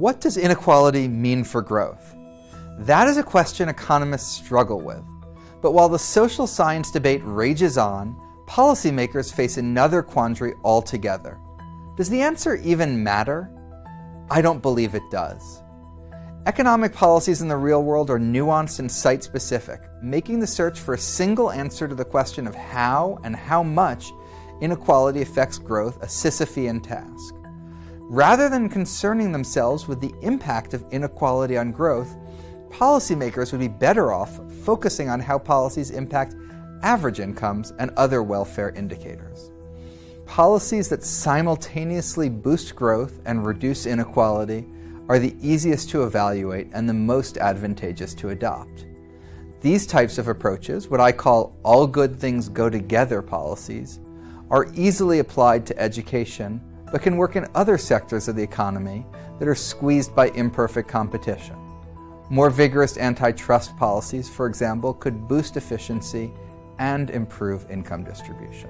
What does inequality mean for growth? That is a question economists struggle with. But while the social science debate rages on, policymakers face another quandary altogether. Does the answer even matter? I don't believe it does. Economic policies in the real world are nuanced and site-specific, making the search for a single answer to the question of how and how much inequality affects growth a Sisyphean task. Rather than concerning themselves with the impact of inequality on growth, policymakers would be better off focusing on how policies impact average incomes and other welfare indicators. Policies that simultaneously boost growth and reduce inequality are the easiest to evaluate and the most advantageous to adopt. These types of approaches, what I call all good things go together policies, are easily applied to education, but can work in other sectors of the economy that are squeezed by imperfect competition. More vigorous antitrust policies, for example, could boost efficiency and improve income distribution.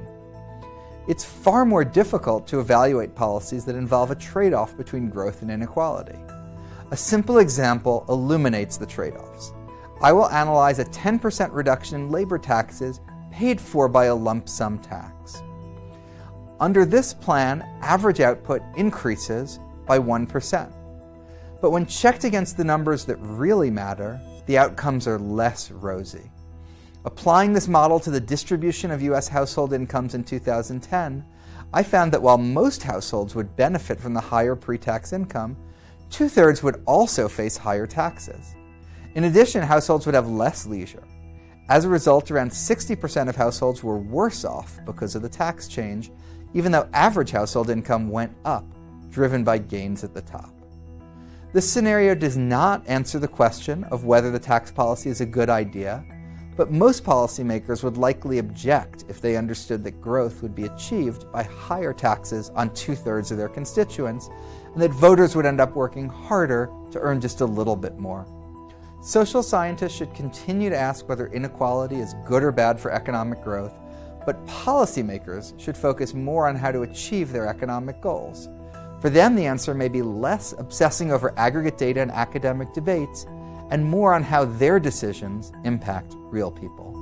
It's far more difficult to evaluate policies that involve a trade-off between growth and inequality. A simple example illuminates the trade-offs. I will analyze a 10% reduction in labor taxes paid for by a lump sum tax. Under this plan, average output increases by 1%. But when checked against the numbers that really matter, the outcomes are less rosy. Applying this model to the distribution of U.S. household incomes in 2010, I found that while most households would benefit from the higher pre-tax income, 2/3 would also face higher taxes. In addition, households would have less leisure. As a result, around 60% of households were worse off because of the tax change, even though average household income went up, driven by gains at the top. This scenario does not answer the question of whether the tax policy is a good idea, but most policymakers would likely object if they understood that growth would be achieved by higher taxes on 2/3 of their constituents, and that voters would end up working harder to earn just a little bit more. Social scientists should continue to ask whether inequality is good or bad for economic growth, but policymakers should focus more on how to achieve their economic goals. For them, the answer may be less obsessing over aggregate data and academic debates, and more on how their decisions impact real people.